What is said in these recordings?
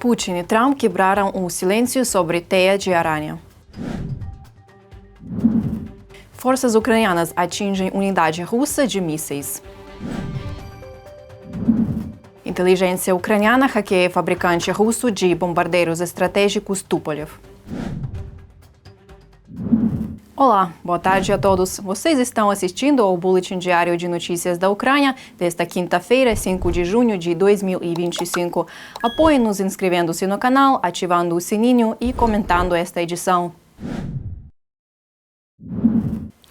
Putin e Trump quebraram o silêncio sobre teia de aranha. Forças ucranianas atingem unidade russa de mísseis. Inteligência ucraniana hackeia fabricante russo de bombardeiros estratégicos Tupolev. Olá, boa tarde a todos. Vocês estão assistindo ao Boletim Diário de Notícias da Ucrânia desta quinta-feira, 5 de junho de 2025. Apoie-nos inscrevendo-se no canal, ativando o sininho e comentando esta edição.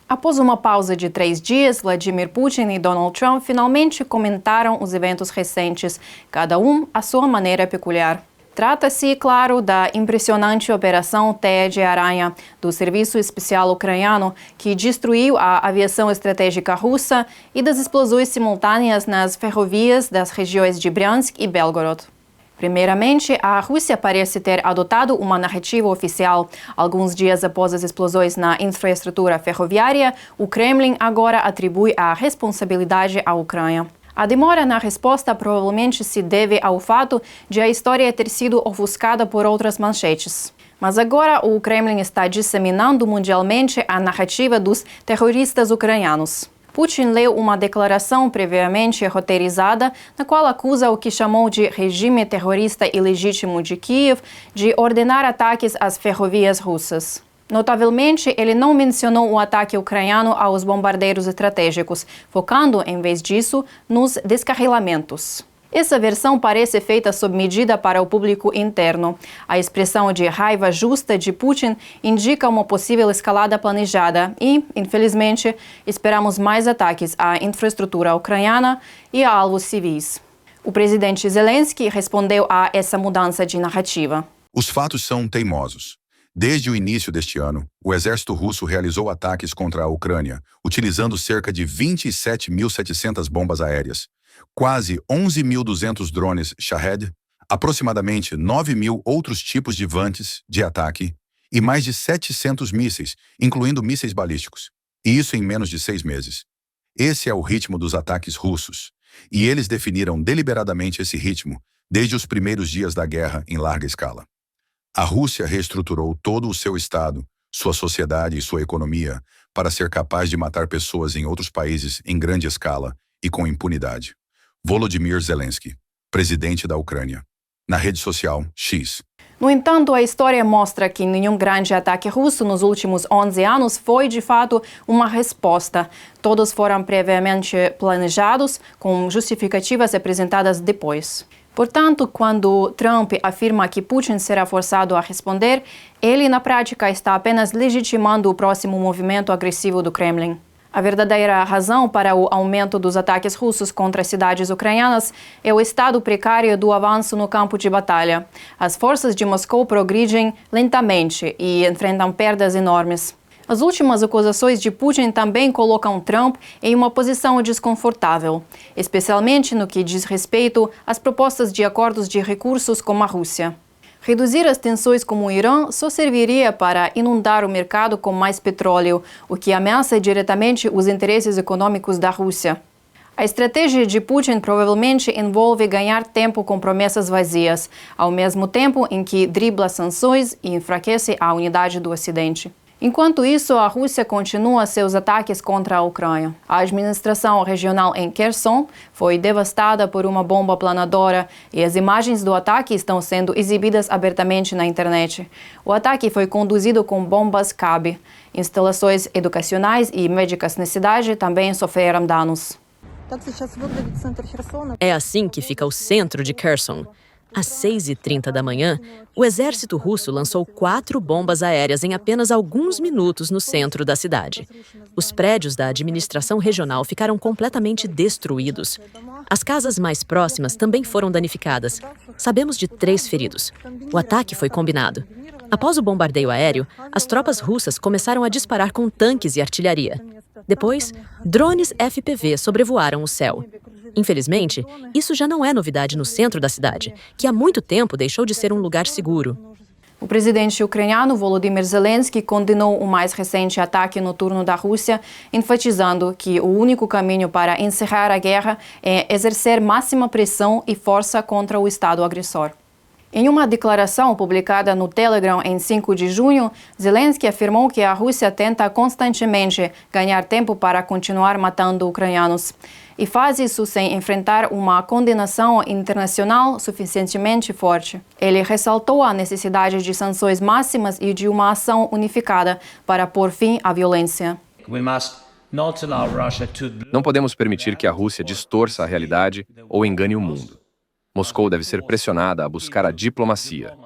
Após uma pausa de 3 dias, Vladimir Putin e Donald Trump finalmente comentaram os eventos recentes, cada um à sua maneira peculiar. Trata-se, claro, da impressionante Operação Teia de Aranha do Serviço Especial Ucraniano, que destruiu a aviação estratégica russa, e das explosões simultâneas nas ferrovias das regiões de Bryansk e Belgorod. Primeiramente, a Rússia parece ter adotado uma narrativa oficial. Alguns dias após as explosões na infraestrutura ferroviária, o Kremlin agora atribui a responsabilidade à Ucrânia. A demora na resposta provavelmente se deve ao fato de a história ter sido ofuscada por outras manchetes. Mas agora o Kremlin está disseminando mundialmente a narrativa dos terroristas ucranianos. Putin leu uma declaração previamente roteirizada, na qual acusa o que chamou de regime terrorista ilegítimo de Kiev de ordenar ataques às ferrovias russas. Notavelmente, ele não mencionou o ataque ucraniano aos bombardeiros estratégicos, focando, em vez disso, nos descarrilamentos. Essa versão parece feita sob medida para o público interno. A expressão de raiva justa de Putin indica uma possível escalada planejada e, infelizmente, esperamos mais ataques à infraestrutura ucraniana e a alvos civis. O presidente Zelensky respondeu a essa mudança de narrativa. Os fatos são teimosos. Desde o início deste ano, o exército russo realizou ataques contra a Ucrânia, utilizando cerca de 27.700 bombas aéreas, quase 11.200 drones Shahed, aproximadamente 9.000 outros tipos de vantes de ataque e mais de 700 mísseis, incluindo mísseis balísticos. E isso em menos de 6 meses. Esse é o ritmo dos ataques russos, e eles definiram deliberadamente esse ritmo desde os primeiros dias da guerra em larga escala. A Rússia reestruturou todo o seu Estado, sua sociedade e sua economia para ser capaz de matar pessoas em outros países em grande escala e com impunidade. Volodymyr Zelensky, presidente da Ucrânia. Na rede social X. No entanto, a história mostra que nenhum grande ataque russo nos últimos 11 anos foi, de fato, uma resposta. Todos foram previamente planejados, com justificativas apresentadas depois. Portanto, quando Trump afirma que Putin será forçado a responder, ele, na prática, está apenas legitimando o próximo movimento agressivo do Kremlin. A verdadeira razão para o aumento dos ataques russos contra cidades ucranianas é o estado precário do avanço no campo de batalha. As forças de Moscou progridem lentamente e enfrentam perdas enormes. As últimas acusações de Putin também colocam Trump em uma posição desconfortável, especialmente no que diz respeito às propostas de acordos de recursos com a Rússia. Reduzir as tensões com o Irã só serviria para inundar o mercado com mais petróleo, o que ameaça diretamente os interesses econômicos da Rússia. A estratégia de Putin provavelmente envolve ganhar tempo com promessas vazias, ao mesmo tempo em que dribla sanções e enfraquece a unidade do Ocidente. Enquanto isso, a Rússia continua seus ataques contra a Ucrânia. A administração regional em Kherson foi devastada por uma bomba planadora e as imagens do ataque estão sendo exibidas abertamente na internet. O ataque foi conduzido com bombas CAB. Instalações educacionais e médicas na cidade também sofreram danos. É assim que fica o centro de Kherson. Às 6h30 da manhã, o exército russo lançou 4 bombas aéreas em apenas alguns minutos no centro da cidade. Os prédios da administração regional ficaram completamente destruídos. As casas mais próximas também foram danificadas. Sabemos de 3 feridos. O ataque foi combinado. Após o bombardeio aéreo, as tropas russas começaram a disparar com tanques e artilharia. Depois, drones FPV sobrevoaram o céu. Infelizmente, isso já não é novidade no centro da cidade, que há muito tempo deixou de ser um lugar seguro. O presidente ucraniano Volodymyr Zelensky condenou o mais recente ataque noturno da Rússia, enfatizando que o único caminho para encerrar a guerra é exercer máxima pressão e força contra o Estado agressor. Em uma declaração publicada no Telegram em 5 de junho, Zelensky afirmou que a Rússia tenta constantemente ganhar tempo para continuar matando ucranianos e faz isso sem enfrentar uma condenação internacional suficientemente forte. Ele ressaltou a necessidade de sanções máximas e de uma ação unificada para pôr fim à violência. Não podemos permitir que a Rússia distorça a realidade ou engane o mundo. Moscou deve ser pressionada a buscar a diplomacia.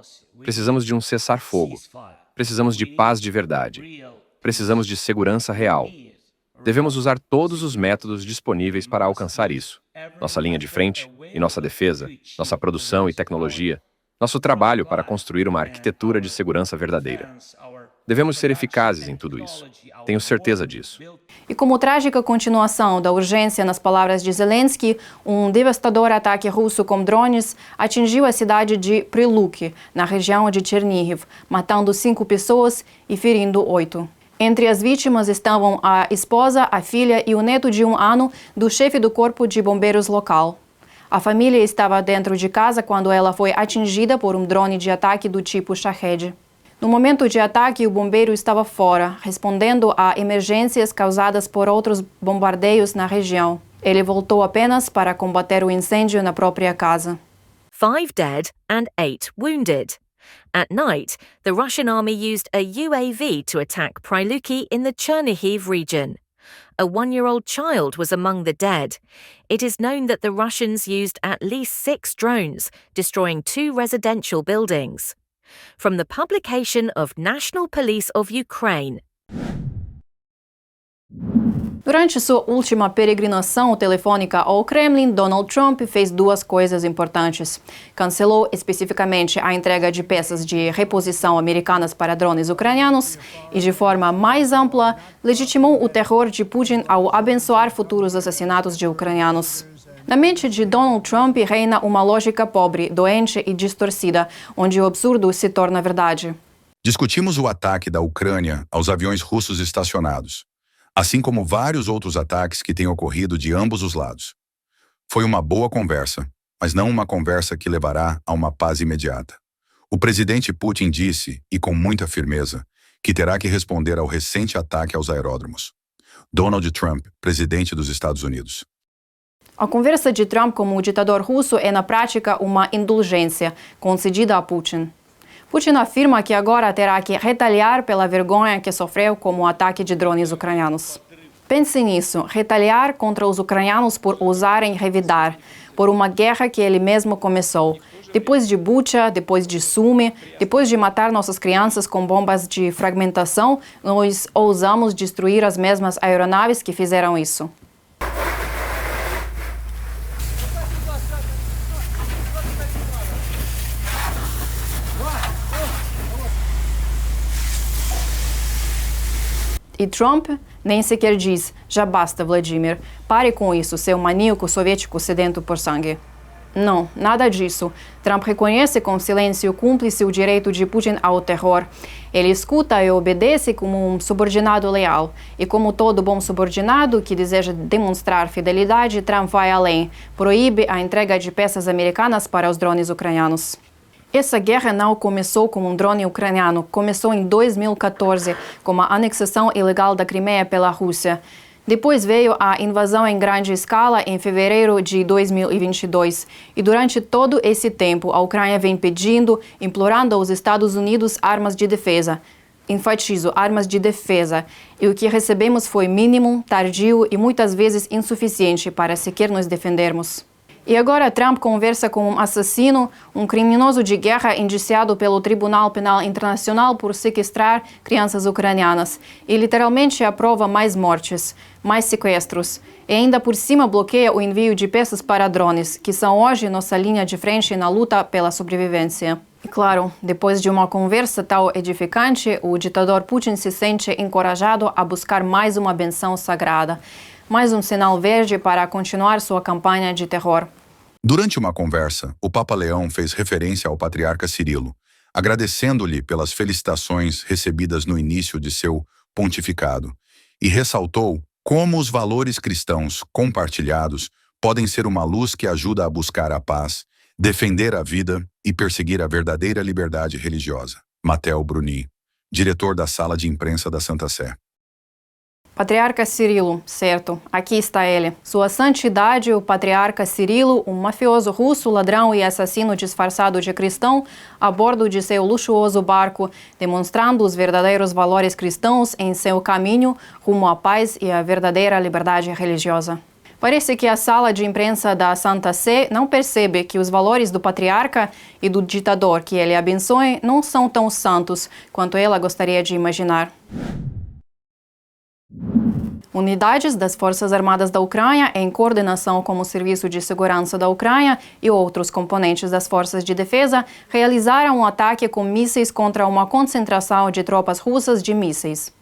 Precisamos de um cessar-fogo. Precisamos de paz de verdade. Precisamos de segurança real. Devemos usar todos os métodos disponíveis para alcançar isso. Nossa linha de frente e nossa defesa, nossa produção e tecnologia, nosso trabalho para construir uma arquitetura de segurança verdadeira. Devemos ser eficazes em tudo isso. Tenho certeza disso. E como trágica continuação da urgência nas palavras de Zelensky, um devastador ataque russo com drones atingiu a cidade de Priluk, na região de Chernihiv, matando 5 pessoas e ferindo 8. Entre as vítimas estavam a esposa, a filha e o neto de 1 ano do chefe do corpo de bombeiros local. A família estava dentro de casa quando ela foi atingida por um drone de ataque do tipo Shahed. No momento de ataque, o bombeiro estava fora, respondendo a emergências causadas por outros bombardeios na região. Ele voltou apenas para combater o incêndio na própria casa. 5 dead and 8 wounded. At night, the Russian army used a UAV to attack Pryluki in the Chernihiv region. A 1-year-old child was among the dead. It is known that the Russians used at least 6 drones, destroying 2 residential buildings. From the publication of National Police of Ukraine. Durante sua última peregrinação telefônica ao Kremlin, Donald Trump fez 2 coisas importantes. Cancelou especificamente a entrega de peças de reposição americanas para drones ucranianos e, de forma mais ampla, legitimou o terror de Putin ao abençoar futuros assassinatos de ucranianos. Na mente de Donald Trump reina uma lógica pobre, doente e distorcida, onde o absurdo se torna verdade. Discutimos o ataque da Ucrânia aos aviões russos estacionados, assim como vários outros ataques que têm ocorrido de ambos os lados. Foi uma boa conversa, mas não uma conversa que levará a uma paz imediata. O presidente Putin disse, e com muita firmeza, que terá que responder ao recente ataque aos aeródromos. Donald Trump, presidente dos Estados Unidos. A conversa de Trump com o ditador russo é, na prática, uma indulgência concedida a Putin. Putin afirma que agora terá que retaliar pela vergonha que sofreu com o ataque de drones ucranianos. Pense nisso, retaliar contra os ucranianos por ousarem revidar, por uma guerra que ele mesmo começou. Depois de Bucha, depois de Sumy, depois de matar nossas crianças com bombas de fragmentação, nós ousamos destruir as mesmas aeronaves que fizeram isso. E Trump nem sequer diz, já basta, Vladimir, pare com isso, seu maníaco soviético sedento por sangue. Não, nada disso. Trump reconhece com silêncio cúmplice o direito de Putin ao terror. Ele escuta e obedece como um subordinado leal. E como todo bom subordinado que deseja demonstrar fidelidade, Trump vai além. Proíbe a entrega de peças americanas para os drones ucranianos. Essa guerra não começou com um drone ucraniano, começou em 2014, com a anexação ilegal da Crimeia pela Rússia. Depois veio a invasão em grande escala em fevereiro de 2022. E durante todo esse tempo, a Ucrânia vem pedindo, implorando aos Estados Unidos armas de defesa. Enfatizo, armas de defesa. E o que recebemos foi mínimo, tardio e muitas vezes insuficiente para sequer nos defendermos. E agora Trump conversa com um assassino, um criminoso de guerra indiciado pelo Tribunal Penal Internacional por sequestrar crianças ucranianas. E literalmente aprova mais mortes, mais sequestros. E ainda por cima bloqueia o envio de peças para drones, que são hoje nossa linha de frente na luta pela sobrevivência. E claro, depois de uma conversa tão edificante, o ditador Putin se sente encorajado a buscar mais uma benção sagrada. Mais um sinal verde para continuar sua campanha de terror. Durante uma conversa, o Papa Leão fez referência ao patriarca Cirilo, agradecendo-lhe pelas felicitações recebidas no início de seu pontificado, e ressaltou como os valores cristãos compartilhados podem ser uma luz que ajuda a buscar a paz, defender a vida e perseguir a verdadeira liberdade religiosa. Matteo Bruni, diretor da Sala de Imprensa da Santa Sé. Patriarca Cirilo, certo, aqui está ele. Sua Santidade, o Patriarca Cirilo, um mafioso russo, ladrão e assassino disfarçado de cristão, a bordo de seu luxuoso barco, demonstrando os verdadeiros valores cristãos em seu caminho rumo à paz e à verdadeira liberdade religiosa. Parece que a sala de imprensa da Santa Sé não percebe que os valores do patriarca e do ditador que ele abençoe não são tão santos quanto ela gostaria de imaginar. Unidades das Forças Armadas da Ucrânia, em coordenação com o Serviço de Segurança da Ucrânia e outros componentes das Forças de Defesa, realizaram um ataque com mísseis contra uma concentração de tropas russas de mísseis.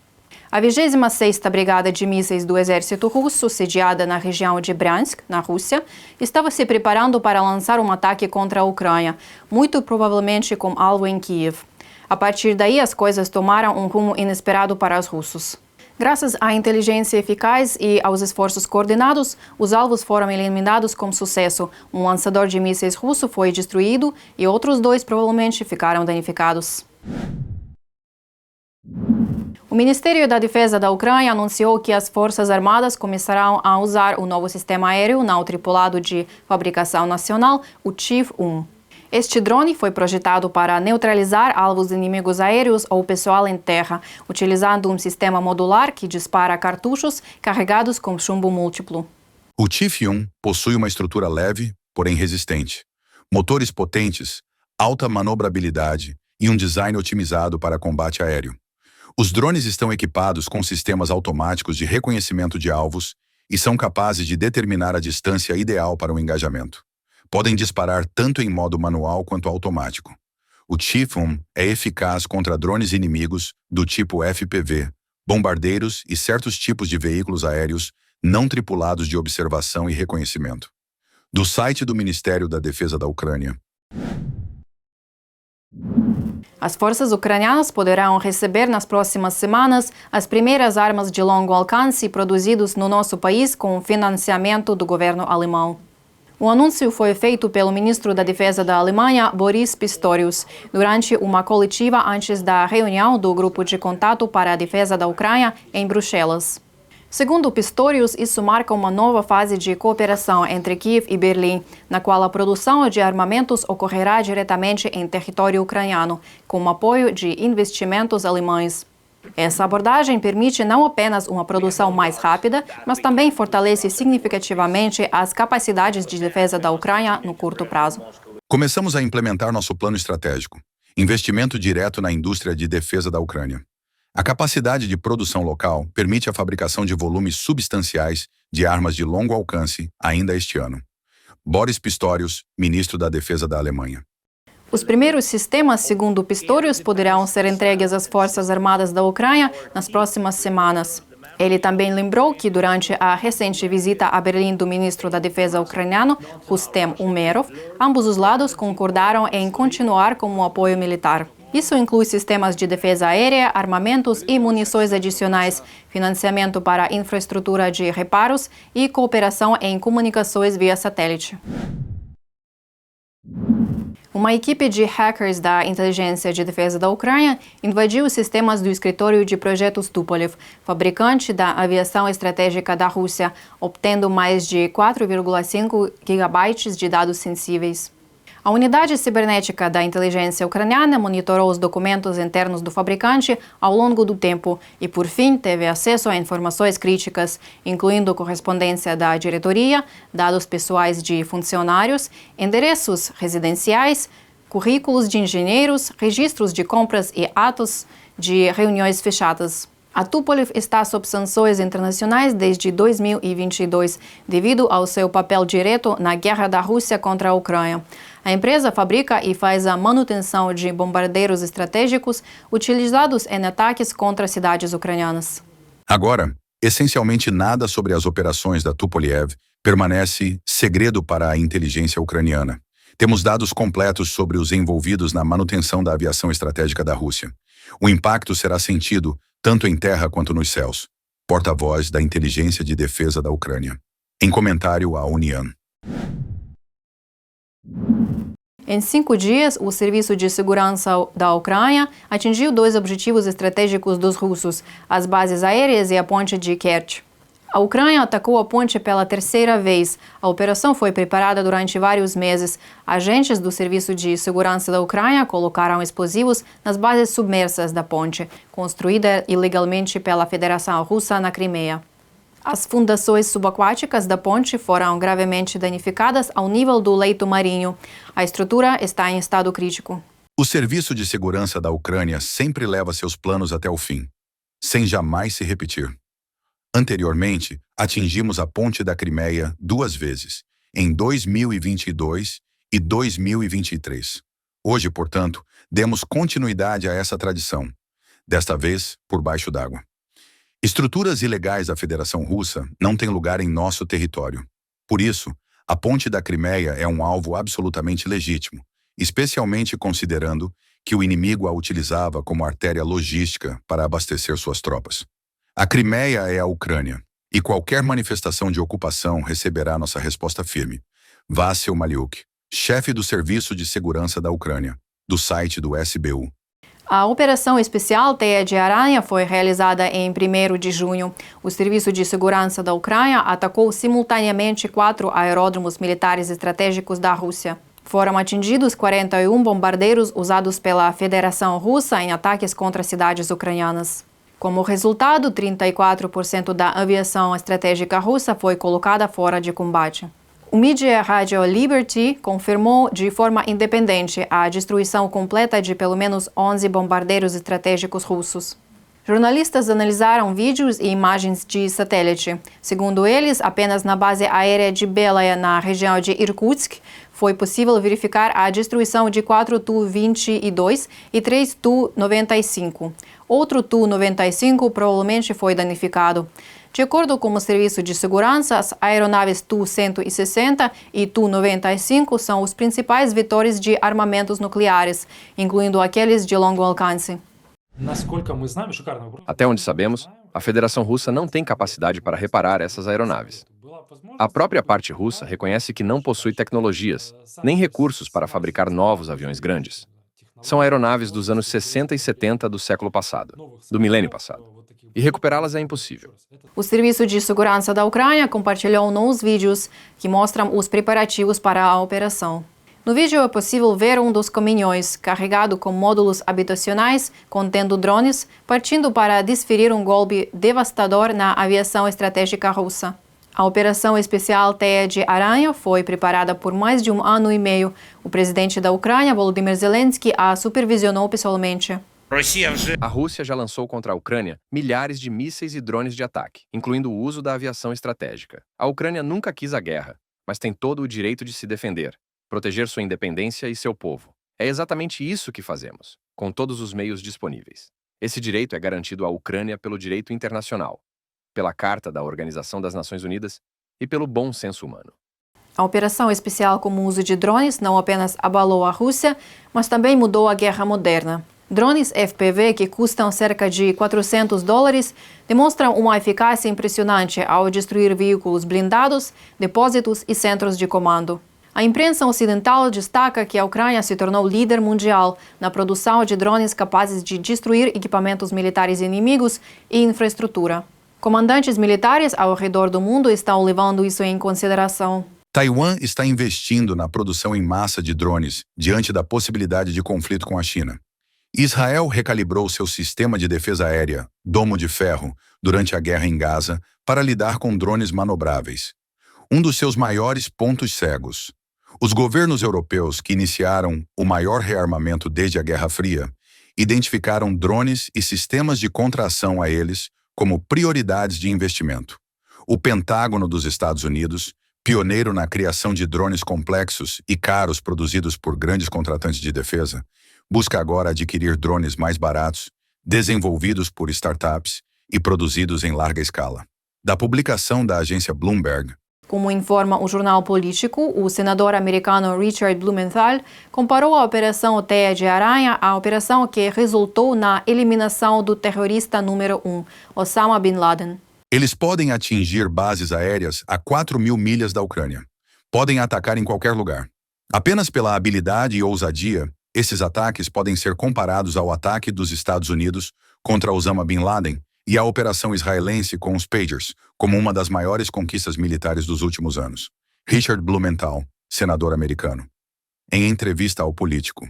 A 26ª Brigada de Mísseis do Exército Russo, sediada na região de Bryansk, na Rússia, estava se preparando para lançar um ataque contra a Ucrânia, muito provavelmente com alvo em Kiev. A partir daí, as coisas tomaram um rumo inesperado para os russos. Graças à inteligência eficaz e aos esforços coordenados, os alvos foram eliminados com sucesso. Um lançador de mísseis russo foi destruído e outros 2 provavelmente ficaram danificados. O Ministério da Defesa da Ucrânia anunciou que as Forças Armadas começarão a usar o novo sistema aéreo não tripulado de fabricação nacional, o TIV-1. Este drone foi projetado para neutralizar alvos inimigos aéreos ou pessoal em terra, utilizando um sistema modular que dispara cartuchos carregados com chumbo múltiplo. O TIV-1 possui uma estrutura leve, porém resistente, motores potentes, alta manobrabilidade e um design otimizado para combate aéreo. Os drones estão equipados com sistemas automáticos de reconhecimento de alvos e são capazes de determinar a distância ideal para o engajamento. Podem disparar tanto em modo manual quanto automático. O TIV-1 é eficaz contra drones inimigos do tipo FPV, bombardeiros e certos tipos de veículos aéreos não tripulados de observação e reconhecimento. Do site do Ministério da Defesa da Ucrânia. As forças ucranianas poderão receber nas próximas semanas as primeiras armas de longo alcance produzidas no nosso país com o financiamento do governo alemão. O anúncio foi feito pelo ministro da Defesa da Alemanha, Boris Pistorius, durante uma coletiva antes da reunião do Grupo de Contato para a Defesa da Ucrânia em Bruxelas. Segundo Pistorius, isso marca uma nova fase de cooperação entre Kiev e Berlim, na qual a produção de armamentos ocorrerá diretamente em território ucraniano, com o apoio de investimentos alemães. Essa abordagem permite não apenas uma produção mais rápida, mas também fortalece significativamente as capacidades de defesa da Ucrânia no curto prazo. Começamos a implementar nosso plano estratégico, investimento direto na indústria de defesa da Ucrânia. A capacidade de produção local permite a fabricação de volumes substanciais de armas de longo alcance ainda este ano. Boris Pistorius, ministro da Defesa da Alemanha. Os primeiros sistemas, segundo Pistorius, poderão ser entregues às Forças Armadas da Ucrânia nas próximas semanas. Ele também lembrou que durante a recente visita a Berlim do ministro da Defesa ucraniano, Rustem Umerov, ambos os lados concordaram em continuar com o apoio militar. Isso inclui sistemas de defesa aérea, armamentos e munições adicionais, financiamento para infraestrutura de reparos e cooperação em comunicações via satélite. Uma equipe de hackers da Inteligência de Defesa da Ucrânia invadiu os sistemas do escritório de projetos Tupolev, fabricante da aviação estratégica da Rússia, obtendo mais de 4,5 gigabytes de dados sensíveis. A unidade cibernética da inteligência ucraniana monitorou os documentos internos do fabricante ao longo do tempo e, por fim, teve acesso a informações críticas, incluindo correspondência da diretoria, dados pessoais de funcionários, endereços residenciais, currículos de engenheiros, registros de compras e atos de reuniões fechadas. A Tupolev está sob sanções internacionais desde 2022, devido ao seu papel direto na guerra da Rússia contra a Ucrânia. A empresa fabrica e faz a manutenção de bombardeiros estratégicos utilizados em ataques contra cidades ucranianas. Agora, essencialmente nada sobre as operações da Tupolev permanece segredo para a inteligência ucraniana. Temos dados completos sobre os envolvidos na manutenção da aviação estratégica da Rússia. O impacto será sentido tanto em terra quanto nos céus. Porta-voz da Inteligência de Defesa da Ucrânia. Em comentário à União. Em 5 dias, o Serviço de Segurança da Ucrânia atingiu 2 objetivos estratégicos dos russos, as bases aéreas e a ponte de Kerch. A Ucrânia atacou a ponte pela 3ª vez. A operação foi preparada durante vários meses. Agentes do Serviço de Segurança da Ucrânia colocaram explosivos nas bases submersas da ponte, construída ilegalmente pela Federação Russa na Crimeia. As fundações subaquáticas da ponte foram gravemente danificadas ao nível do leito marinho. A estrutura está em estado crítico. O Serviço de Segurança da Ucrânia sempre leva seus planos até o fim, sem jamais se repetir. Anteriormente, atingimos a ponte da Crimeia 2 vezes, em 2022 e 2023. Hoje, portanto, demos continuidade a essa tradição, desta vez por baixo d'água. Estruturas ilegais da Federação Russa não têm lugar em nosso território. Por isso, a ponte da Crimeia é um alvo absolutamente legítimo, especialmente considerando que o inimigo a utilizava como artéria logística para abastecer suas tropas. A Crimeia é a Ucrânia, e qualquer manifestação de ocupação receberá nossa resposta firme. Vassil Maliuk, chefe do Serviço de Segurança da Ucrânia, do site do SBU. A Operação Especial Teia de Aranha foi realizada em 1º de junho. O Serviço de Segurança da Ucrânia atacou simultaneamente 4 aeródromos militares estratégicos da Rússia. Foram atingidos 41 bombardeiros usados pela Federação Russa em ataques contra cidades ucranianas. Como resultado, 34% da aviação estratégica russa foi colocada fora de combate. O mídia Radio Liberty confirmou de forma independente a destruição completa de pelo menos 11 bombardeiros estratégicos russos. Jornalistas analisaram vídeos e imagens de satélite. Segundo eles, apenas na base aérea de Belaya, na região de Irkutsk, foi possível verificar a destruição de 4 Tu-22 e 3 Tu-95. Outro Tu-95 provavelmente foi danificado. De acordo com o Serviço de Segurança, as aeronaves Tu-160 e Tu-95 são os principais vetores de armamentos nucleares, incluindo aqueles de longo alcance. Até onde sabemos, a Federação Russa não tem capacidade para reparar essas aeronaves. A própria parte russa reconhece que não possui tecnologias, nem recursos para fabricar novos aviões grandes. São aeronaves dos anos 60 e 70 do século passado, do milênio passado. E recuperá-las é impossível. O Serviço de Segurança da Ucrânia compartilhou nos vídeos que mostram os preparativos para a operação. No vídeo é possível ver um dos caminhões, carregado com módulos habitacionais contendo drones, partindo para desferir um golpe devastador na aviação estratégica russa. A Operação Especial Teia de Aranha foi preparada por mais de 1 ano e meio. O presidente da Ucrânia, Volodymyr Zelensky, a supervisionou pessoalmente. A Rússia já lançou contra a Ucrânia milhares de mísseis e drones de ataque, incluindo o uso da aviação estratégica. A Ucrânia nunca quis a guerra, mas tem todo o direito de se defender, proteger sua independência e seu povo. É exatamente isso que fazemos, com todos os meios disponíveis. Esse direito é garantido à Ucrânia pelo direito internacional, pela Carta da Organização das Nações Unidas e pelo bom senso humano. A operação especial com o uso de drones não apenas abalou a Rússia, mas também mudou a guerra moderna. Drones FPV que custam cerca de $400 demonstram uma eficácia impressionante ao destruir veículos blindados, depósitos e centros de comando. A imprensa ocidental destaca que a Ucrânia se tornou líder mundial na produção de drones capazes de destruir equipamentos militares inimigos e infraestrutura. Comandantes militares ao redor do mundo estão levando isso em consideração. Taiwan está investindo na produção em massa de drones diante da possibilidade de conflito com a China. Israel recalibrou seu sistema de defesa aérea, Domo de Ferro, durante a guerra em Gaza para lidar com drones manobráveis. Um dos seus maiores pontos cegos. Os governos europeus que iniciaram o maior rearmamento desde a Guerra Fria identificaram drones e sistemas de contração a eles como prioridades de investimento. O Pentágono dos Estados Unidos, pioneiro na criação de drones complexos e caros produzidos por grandes contratantes de defesa, busca agora adquirir drones mais baratos, desenvolvidos por startups e produzidos em larga escala. Da publicação da agência Bloomberg, como informa o jornal político, o senador americano Richard Blumenthal comparou a Operação Teia de Aranha à operação que resultou na eliminação do terrorista número 1, Osama Bin Laden. Eles podem atingir bases aéreas a 4.000 milhas da Ucrânia. Podem atacar em qualquer lugar. Apenas pela habilidade e ousadia, esses ataques podem ser comparados ao ataque dos Estados Unidos contra Osama Bin Laden e a operação israelense com os Pagers, como uma das maiores conquistas militares dos últimos anos. Richard Blumenthal, senador americano. Em entrevista ao Político.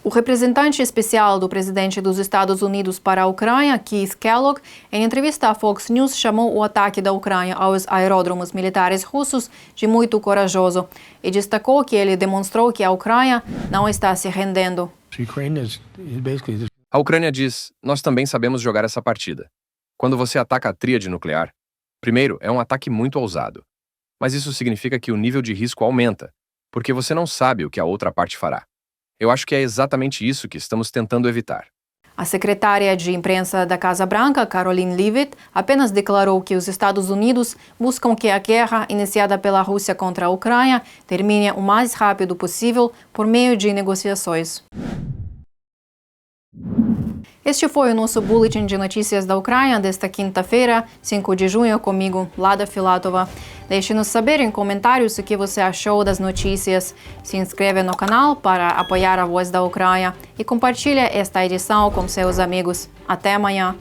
O representante especial do presidente dos Estados Unidos para a Ucrânia, Keith Kellogg, em entrevista à Fox News, chamou o ataque da Ucrânia aos aeródromos militares russos de muito corajoso e destacou que ele demonstrou que a Ucrânia não está se rendendo. A Ucrânia diz: nós também sabemos jogar essa partida. Quando você ataca a tríade nuclear, primeiro, é um ataque muito ousado. Mas isso significa que o nível de risco aumenta, porque você não sabe o que a outra parte fará. Eu acho que é exatamente isso que estamos tentando evitar. A secretária de imprensa da Casa Branca, Karoline Leavitt, apenas declarou que os Estados Unidos buscam que a guerra iniciada pela Rússia contra a Ucrânia termine o mais rápido possível por meio de negociações. Este foi o nosso Boletim de Notícias da Ucrânia desta quinta-feira, 5 de junho, comigo, Lada Filatova. Deixe-nos saber em comentários o que você achou das notícias. Se inscreve no canal para apoiar a Voz da Ucrânia e compartilhe esta edição com seus amigos. Até amanhã!